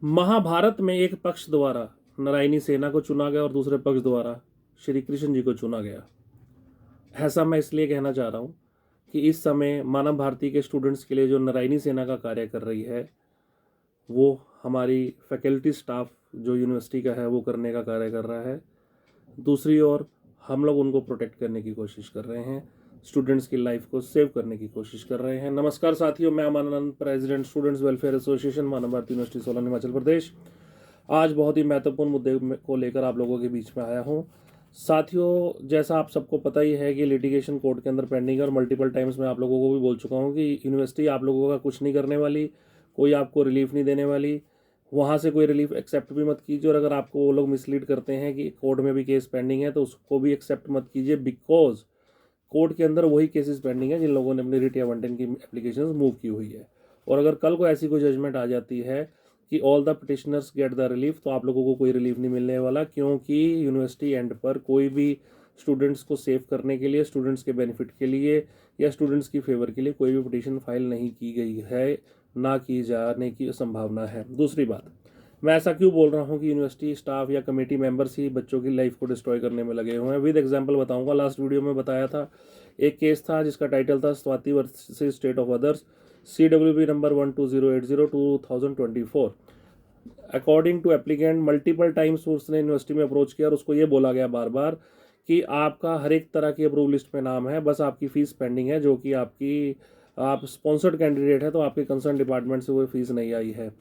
महाभारत में एक पक्ष द्वारा नारायणी सेना को चुना गया और दूसरे पक्ष द्वारा श्री कृष्ण जी को चुना गया। ऐसा मैं इसलिए कहना चाह रहा हूँ कि इस समय मानव भारती के स्टूडेंट्स के लिए जो नारायणी सेना का कार्य कर रही है वो हमारी फैकल्टी स्टाफ जो यूनिवर्सिटी का है वो करने का कार्य कर रहा है। दूसरी ओर हम लोग उनको प्रोटेक्ट करने की कोशिश कर रहे हैं, स्टूडेंट्स की लाइफ को सेव करने की कोशिश कर रहे हैं। नमस्कार साथियों, मैं अमन, प्रेसिडेंट स्टूडेंट्स वेलफेयर एसोसिएशन मानव भारती यूनिवर्सिटी सोलन हिमाचल प्रदेश। आज बहुत ही महत्वपूर्ण मुद्दे को लेकर आप लोगों के बीच में आया हूँ। साथियों, जैसा आप सबको पता ही है कि लिटिगेशन कोर्ट के अंदर पेंडिंग है और मल्टीपल टाइम्स मैं आप लोगों को भी बोल चुका हूँ कि यूनिवर्सिटी आप लोगों का कुछ नहीं करने वाली, कोई आपको रिलीफ नहीं देने वाली, वहाँ से कोई रिलीफ एक्सेप्ट भी मत कीजिए। और अगर आपको वो लोग मिसलीड करते हैं कि कोर्ट में भी केस पेंडिंग है तो उसको भी एक्सेप्ट मत कीजिए, बिकॉज कोर्ट के अंदर वही केसेस पेंडिंग है जिन लोगों ने अपनी रिट या वनटेन की एप्लीकेशन मूव की हुई है। और अगर कल को ऐसी कोई जजमेंट आ जाती है कि all the petitioners get the relief, तो आप लोगों को कोई रिलीफ नहीं मिलने वाला, क्योंकि यूनिवर्सिटी एंड पर कोई भी स्टूडेंट्स को सेव करने के लिए, स्टूडेंट्स के बेनिफिट के लिए या स्टूडेंट्स की फेवर के लिए कोई भी पिटिशन फाइल नहीं की गई है, ना की जाने की संभावना है। दूसरी बात, मैं ऐसा क्यों बोल रहा हूँ कि यूनिवर्सिटी स्टाफ या कमेटी मेंबर्स ही बच्चों की लाइफ को डिस्ट्रॉय करने में लगे हुए हैं। विद एग्जांपल बताऊंगा। लास्ट वीडियो में बताया था, एक केस था जिसका टाइटल था Swati versus state of others, CWB number 12080/2024। According to applicant, multiple times उसने यूनिवर्सिटी में अप्रोच किया और उसको ये बोला गया बार बार कि आपका हर एक तरह की अप्रूव लिस्ट में नाम है, बस आपकी फ़ीस पेंडिंग है, जो कि आप स्पॉन्सर्ड कैंडिडेट है तो आपके कंसर्न डिपार्टमेंट से वो फीस नहीं आई है।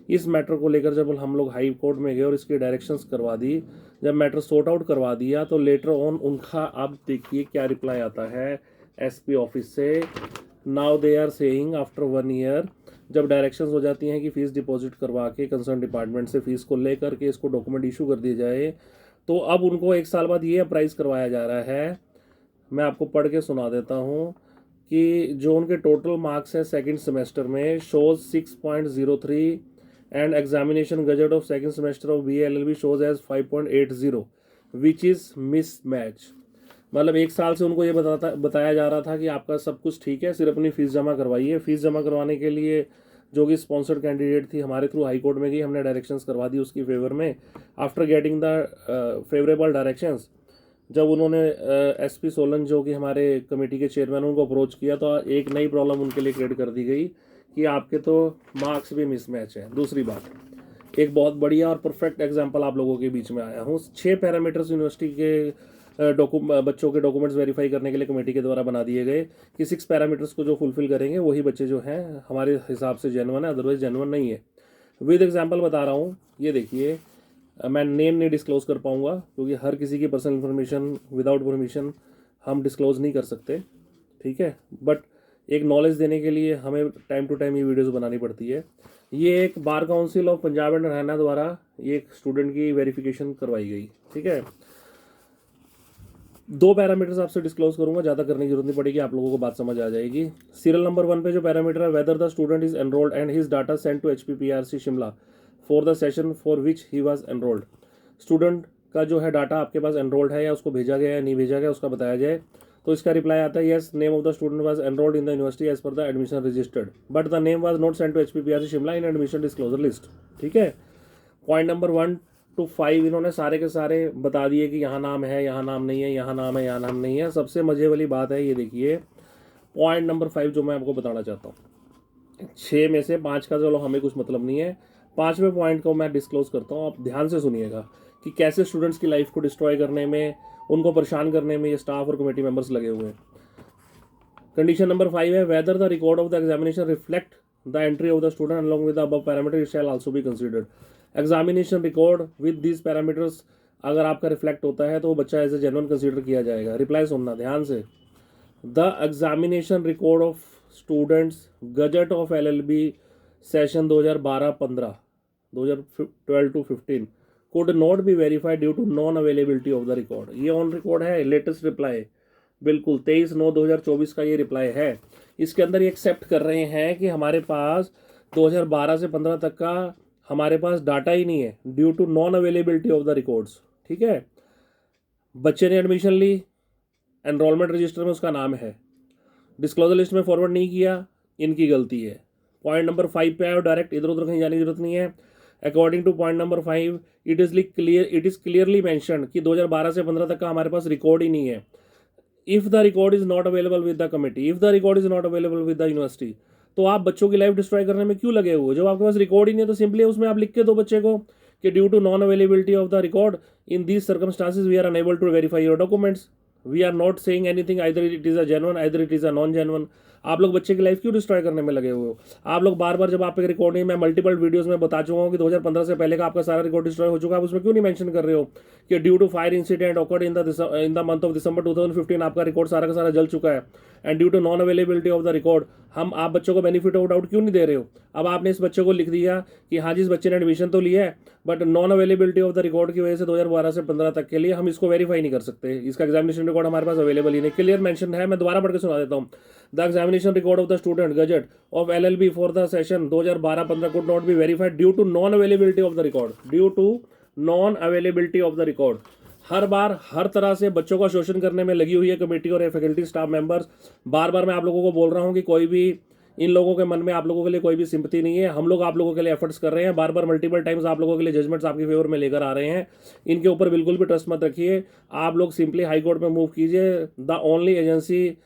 इस मैटर को लेकर जब हम लोग हाई कोर्ट में गए और इसकी डायरेक्शंस करवा दी, जब मैटर सॉर्ट आउट करवा दिया, तो लेटर ऑन उनका आप देखिए क्या रिप्लाई आता है SP ऑफिस से। Now they are saying after 1 year, जब डायरेक्शंस हो जाती हैं कि फ़ीस डिपॉजिट करवा के कंसर्न डिपार्टमेंट से फ़ीस को लेकर के इसको डॉक्यूमेंट इशू कर दिए जाए, तो अब उनको 1 साल बाद ये अप्राइज करवाया जा रहा है। मैं आपको पढ़ के सुना देता हूँ कि जो उनके टोटल मार्क्स है सेकंड सेमेस्टर में shows 6.03 and examination gazette of second semester of BA LLB shows as 5.80 which is mismatch. मतलब 1 साल से उनको ये बताया जा रहा था कि आपका सब कुछ ठीक है, सिर्फ अपनी फ़ीस जमा करवाइए। फ़ीस जमा करवाने के लिए जो कि स्पॉन्सर्ड कैंडिडेट थी हमारे थ्रू हाई कोर्ट में गई, हमने डायरेक्शंस करवा दी उसकी फेवर में। After getting the favourable directions, जब उन्होंने SP सोलन जो कि हमारे कमेटी के चेयरमैन उनको अप्रोच किया, तो एक नई प्रॉब्लम उनके लिए क्रिएट कर दी गई कि आपके तो मार्क्स भी मिसमैच है। दूसरी बात, एक बहुत बढ़िया और परफेक्ट एग्जांपल आप लोगों के बीच में आया हूँ। 6 पैरामीटर्स यूनिवर्सिटी के बच्चों के डॉक्यूमेंट्स वेरीफाई करने के लिए कमेटी के द्वारा बना दिए गए कि 6 पैरामीटर्स को जो फुलफिल करेंगे वही बच्चे जो हैं हमारे हिसाब से जेन्युइन है, अदरवाइज जेन्युइन नहीं है। विद एग्जाम्पल बता रहा हूँ, ये देखिए, मैं नेम नहीं डिस्क्लोज कर पाऊंगा क्योंकि हर किसी की पर्सनल इन्फॉर्मेशन विदाउट परमिशन हम डिस्क्लोज नहीं कर सकते, ठीक है, बट एक नॉलेज देने के लिए हमें टाइम टू टाइम ये वीडियोस बनानी पड़ती है। ये एक bar council of Punjab and Haryana द्वारा ये एक स्टूडेंट की वेरिफिकेशन करवाई गई, ठीक है। 2 पैरामीटर्स आपसे डिस्क्लोज करूंगा, ज़्यादा करने की जरूरत नहीं पड़ेगी, आप लोगों को बात समझ आ जाएगी। सीरियल नंबर 1 पे जो पैरामीटर है, whether the student is enrolled and his data send to HPPRC Shimla for the session for which he was enrolled. Student का जो है डाटा आपके पास एनरोल्ड है या उसको भेजा गया या नहीं भेजा गया उसका बताया जाए। तो इसका रिप्लाई आता है, yes, name of the student was enrolled in the university as per the admission registered but the name was not sent to HPPRC Shimla in admission disclosure list, ठीक है। पॉइंट नंबर 1 to 5 इन्होंने सारे के सारे बता दिए कि यहाँ नाम है, यहाँ नाम नहीं है, यहाँ नाम है, यहाँ नाम नहीं है। सबसे मजे वाली बात है, ये देखिए पॉइंट नंबर 5 जो मैं आपको बताना चाहता हूँ। 6 में से 5 का चलो हमें कुछ मतलब नहीं है, 5वें पॉइंट को मैं डिस्क्लोज करता हूँ। आप ध्यान से सुनिएगा कि कैसे स्टूडेंट्स की लाइफ को डिस्ट्रॉय करने में, उनको परेशान करने में ये स्टाफ और कमेटी मेंबर्स लगे हुए हैं। कंडीशन नंबर 5 है, whether the record of the examination reflect the entry of the student along with the above parameter it shall also be considered. Examination record with this parameters अगर आपका reflect होता है तो वो बच्चा एज ए जेन्युइन कंसीडर किया जाएगा। Reply सुनना ध्यान से, the examination record of students gazette of LLB session 2012-15 2012 to 15 could not be verified due to non availability of the record। ये ऑन रिकॉर्ड है, लेटेस्ट रिप्लाई, बिल्कुल 23/9/2024 का ये रिप्लाई है। इसके अंदर ये एक्सेप्ट कर रहे हैं कि हमारे पास 2012 से 15 तक का हमारे पास डाटा ही नहीं है due to non availability of the records, ठीक है। बच्चे ने एडमिशन ली, एनरोलमेंट रजिस्टर में उसका नाम है, डिस्क्लोजर लिस्ट में फॉरवर्ड नहीं किया, इनकी गलती है। पॉइंट नंबर 5 पे आए और डायरेक्ट इधर उधर कहीं जाने की जरूरत नहीं है। According two point number 5, it is clearly mentioned कि 2012 से 15 तक का हमारे पास रिकॉर्ड ही नहीं है. If the record is not available with the committee, if the record is not available with the university, तो आप बच्चों की लाइफ डिस्ट्रॉय करने में क्यों लगे हुए? जब आपके पास रिकॉर्ड ही नहीं है तो सिंपली उसमें आप लिख के दो बच्चे को कि due to non availability of the record in these circumstances we are unable to verify your documents. We are not saying anything, either it is a genuine either it is a non genuine. आप लोग बच्चे की life क्यों destroy करने में लगे हुए हो? आप लोग बार बार जब आप एक रिकॉर्डिंग में मल्टीपल वीडियोस में बता चुका हूँ कि 2015 से पहले का आपका सारा रिकॉर्ड डिस्ट्रॉय हो चुका है, आप उसमें क्यों नहीं मेंशन कर रहे हो कि due to fire incident occurred in the month of December 2015 आपका रिकॉर्ड सारा का सारा जल चुका है, and due to non availability of the record आप बच्चों को बेनिफिट ऑफ डाउट क्यों नहीं दे रहे हो? अब आपने इस बच्चे को लिख दिया कि हाँ जी इस बच्चे ने एडमिशन तो लिया है, but non availability of the record की वजह से 2012 से 15 तक के लिए हम इसको वेरीफाई नहीं कर सकते, इसका एग्जामिनेशन रिकॉर्ड हमारे पास अवेलेबल ही नहीं. क्लियर मेंशन है, मैं दोबारा पढ़ के सुना देता हूँ. The examination record of the student gazette of LLB for the session 2012-15 could not be verified due to non availability of the record, due to non availability of the record. हर बार हर तरह से बच्चों का शोषण करने में लगी हुई है कमेटी और फैकल्टी स्टाफ मेंबर्स. बार बार मैं आप लोगों को बोल रहा हूँ कि कोई भी इन लोगों के मन में आप लोगों के लिए कोई भी सिंपैथी नहीं है. हम लोग आप लोगों के लिए एफर्ट्स कर रहे हैं, बार बार मल्टीपल टाइम्स आप लोगों के लिए जजमेंट्स आपके फेवर में लेकर आ रहे हैं. इनके ऊपर बिल्कुल भी ट्रस्ट मत रखिए. आप लोग सिंपली हाई कोर्ट में मूव कीजिए. द ओनली एजेंसी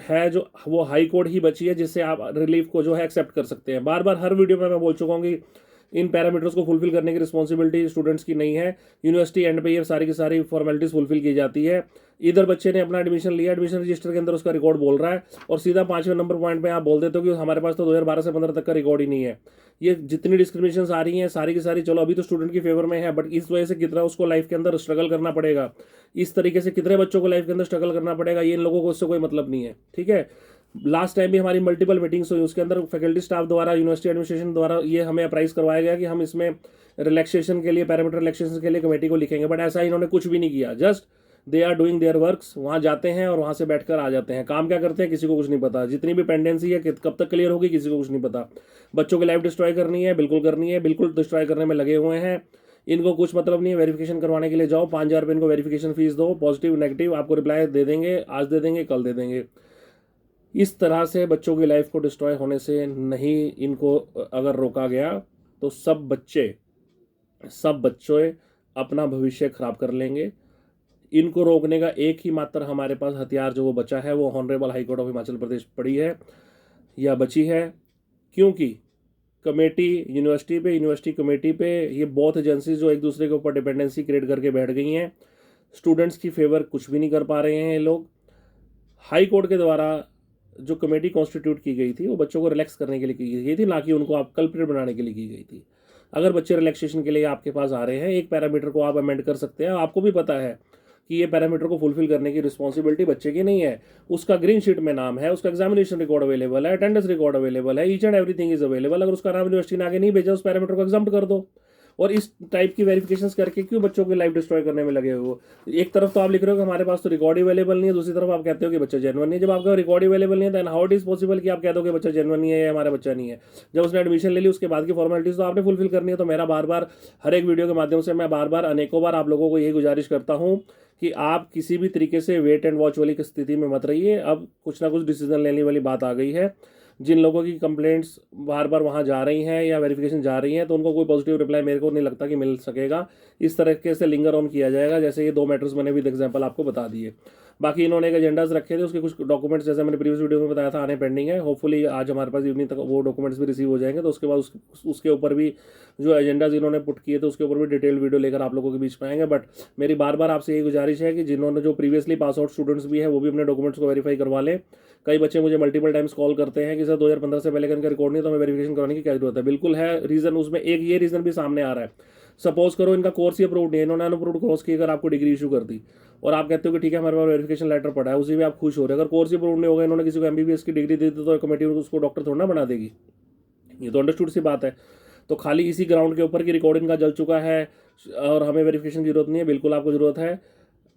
है जो वो हाई कोर्ट ही बची है जिससे आप रिलीफ को जो है एक्सेप्ट कर सकते हैं. बार बार हर वीडियो में मैं बोल चुका हूँ कि इन पैरामीटर्स को फुलफिल करने की रिस्पॉन्सिबिलिटी स्टूडेंट्स की नहीं है. यूनिवर्सिटी एंड पे ये सारी की सारी फॉर्मेलिटीज फुलफिल की जाती है. इधर बच्चे ने अपना एडमिशन लिया, एडमिशन रजिस्टर के अंदर उसका रिकॉर्ड बोल रहा है, और सीधा 5वें नंबर पॉइंट पे आप बोल देते हो कि हमारे पास तो 2012 से 15 तक का रिकॉर्ड ही नहीं है. ये जितनी डिस्क्रिमिनेशन आ रही हैं सारी की सारी चलो अभी तो स्टूडेंट की फेवर में है, बट इस वजह से कितना उसको लाइफ के अंदर स्ट्रगल करना पड़ेगा, इस तरीके से कितने बच्चों को लाइफ के अंदर स्ट्रगल करना पड़ेगा, ये इन लोगों को उससे कोई मतलब नहीं है. ठीक है, लास्ट टाइम भी हमारी मल्टीपल मीटिंग्स हुई, उसके अंदर फैकल्टी स्टाफ द्वारा यूनिवर्सिटी एडमिनिस्ट्रेशन द्वारा ये हमें अप्राइज करवाया गया कि हम इसमें रिलैक्सेशन के लिए पैरामीटर रिलैक्सेशन के लिए कमेटी को लिखेंगे, बट ऐसा इन्होंने कुछ भी नहीं किया. Just they are doing their works. वहाँ जाते हैं और वहाँ से बैठकर आ जाते हैं. काम क्या करते हैं किसी को कुछ नहीं पता. जितनी भी पेंडेंसी है कब तक क्लियर होगी किसी को कुछ नहीं पता. बच्चों की लाइफ डिस्ट्रॉय करनी है, बिल्कुल करनी है, बिल्कुल डिस्ट्रॉय करने में लगे हुए हैं. इनको कुछ मतलब नहीं है. वेरिफिकेशन करवाने के लिए जाओ, 5,000 रुपये इनको वेरिफिकेशन फीस दो, पॉजिटिव नेगेटिव आपको रिप्लाई दे देंगे, आज दे देंगे कल दे देंगे. इस तरह से बच्चों की लाइफ को डिस्ट्रॉय होने से नहीं इनको अगर रोका गया तो सब बच्चे अपना भविष्य खराब कर लेंगे. इनको रोकने का एक ही मात्र हमारे पास हथियार जो वो बचा है वो honourable high court of Himachal Pradesh पड़ी है या बची है. क्योंकि कमेटी यूनिवर्सिटी कमेटी पे ये बहुत एजेंसीज जो एक दूसरे के ऊपर डिपेंडेंसी क्रिएट करके बैठ गई हैं. स्टूडेंट्स की फेवर कुछ भी नहीं कर पा रहे हैं ये लोग. हाई कोर्ट के द्वारा जो कमेटी कॉन्स्टिट्यूट की गई थी वो बच्चों को रिलैक्स करने के लिए की गई थी, ना कि उनको आप कल्प्रिट बनाने के लिए की गई थी. अगर बच्चे रिलैक्सेशन के लिए आपके पास आ रहे हैं, एक पैरामीटर को आप अमेंड कर सकते हैं. आपको भी पता है कि ये पैरामीटर को फुलफिल करने की रिस्पॉन्सिबिलिटी बच्चे की नहीं है. उसका ग्रीन शीट में नाम है, उसका एग्जामिनेशन रिकॉर्ड अवेलेबल है, अटेंडेंस रिकॉर्ड अवेलेबल है, each and everything is available. अगर उसका नाम यूनिवर्सिटी ने आगे नहीं भेजा उस पैरामीटर को एग्जाम्प्ट कर दो. और इस टाइप की वेरिफिकेशंस करके क्यों बच्चों की लाइफ डिस्ट्रॉय करने में लगे हो? एक तरफ तो आप लिख रहे हो कि हमारे पास तो रिकॉर्ड अवेलेबल नहीं है, दूसरी तरफ आप कहते हो कि बच्चा जेन्युइन नहीं है. जब आपका रिकॉर्ड अवेलेबल नहीं है then how it is possible कि आप कह दो कि बच्चा जेन्युइन नहीं है या हमारा बच्चा नहीं है? जब उसने एडमिशन ले ली उसके बाद की फॉर्मेलिटीज तो आपने फुलफिल करनी है. तो मेरा बार बार हर एक वीडियो के माध्यम से मैं बार बार अनेकों बार आप लोगों को यही गुजारिश करता हूँ कि आप किसी भी तरीके से वेट एंड वॉच वाली स्थिति में मत रहिए. अब कुछ ना कुछ डिसीजन लेने वाली बात आ गई है. जिन लोगों की कंप्लेंट्स बार बार वहाँ जा रही हैं या वेरिफिकेशन जा रही हैं तो उनको कोई पॉजिटिव रिप्लाई मेरे को नहीं लगता कि मिल सकेगा. इस तरीके से लिंगर ऑन किया जाएगा जैसे ये 2 मैटर्स मैंने विद एग्जांपल आपको बता दिए. बाकी इन्होंने एक एजेंडाज रखे थे, उसके कुछ डॉक्यूमेंट्स जैसे मैंने प्रीवियस वीडियो में बताया था आने पेंडिंग है. होपफुली आज हमारे पास इवनिंग तक वो डॉक्यूमेंट्स भी रिसीव हो जाएंगे. तो उसके बाद उसके ऊपर भी जो एजेंडाज इन्होंने पुट किए थे उसके ऊपर भी डिटेल वीडियो लेकर आप लोगों के बीच में आएंगे. बट मेरी बार बार आपसे यही गुजारिश है कि जिन्होंने जो प्रीवियसली पास आउट स्टूडेंट्स भी है वो भी अपने डॉक्यूमेंट्स को वेरीफाई करवा लें. कई बच्चे मुझे मल्टीपल टाइम्स कॉल करते हैं कि सर 2015 से पहले का इनका रिकॉर्ड नहीं तो हमें वेरिफिकेशन कराने की क्या जरूरत है. बिल्कुल है रीज़न, उसमें एक ये रीज़न भी सामने आ रहा है. सपोज करो इनका कोर्स ही अप्रूव्ड नहीं है, इन्होंने अनअप्रूव्ड कोर्स की अगर आपको डिग्री इशू कर दी और आप कहते हो कि ठीक है हमारे पास वेरिफिकेशन लेटर पड़ा है, उसी में आप खुश हो रहे हो. अगर कोर्स ही अप्रूव्ड नहीं होगा, इन्होंने किसी को MBBS की डिग्री दी तो कमेटी उसको डॉक्टर थोड़ा ना बना देगी. ये तो अंडरस्टूड सी बात है. तो खाली इसी ग्राउंड के ऊपर की रिकॉर्ड इनका जल चुका है और हमें वेरिफिकेशन की जरूरत नहीं है. बिल्कुल आपको जरूरत है.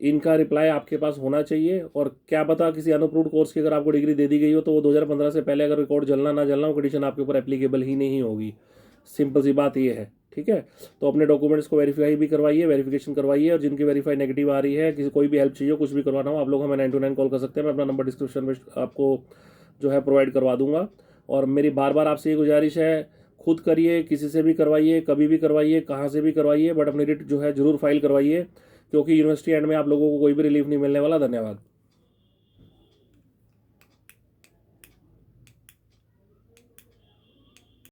इनका रिप्लाई आपके पास होना चाहिए. और क्या पता किसी अनअप्रूव्ड कोर्स की अगर आपको डिग्री दे दी गई हो तो वो 2015 से पहले अगर रिकॉर्ड जलना ना जलना वो कंडीशन आपके ऊपर एप्लीकेबल ही नहीं होगी. सिंपल सी बात ये है. ठीक है, तो अपने डॉक्यूमेंट्स को वेरीफाई भी करवाइए, वेरिफिकेशन करवाइए. और जिनकी वेरीफाई नेगेटिव आ रही है, किसी कोई भी हेल्प चाहिए हो, कुछ भी करवाना हो, आप लोग हमें 929 कॉल कर सकते हैं. मैं अपना नंबर डिस्क्रिप्शन में आपको जो है प्रोवाइड करवा दूंगा. और मेरी बार बार आपसे ये गुजारिश है, खुद करिए, किसी से भी करवाइए, कभी भी करवाइए, कहाँ से भी करवाइए, बट अपनी रिट जो है ज़रूर फाइल करवाइए, क्योंकि यूनिवर्सिटी एंड में आप लोगों को कोई भी रिलीफ नहीं मिलने वाला। धन्यवाद।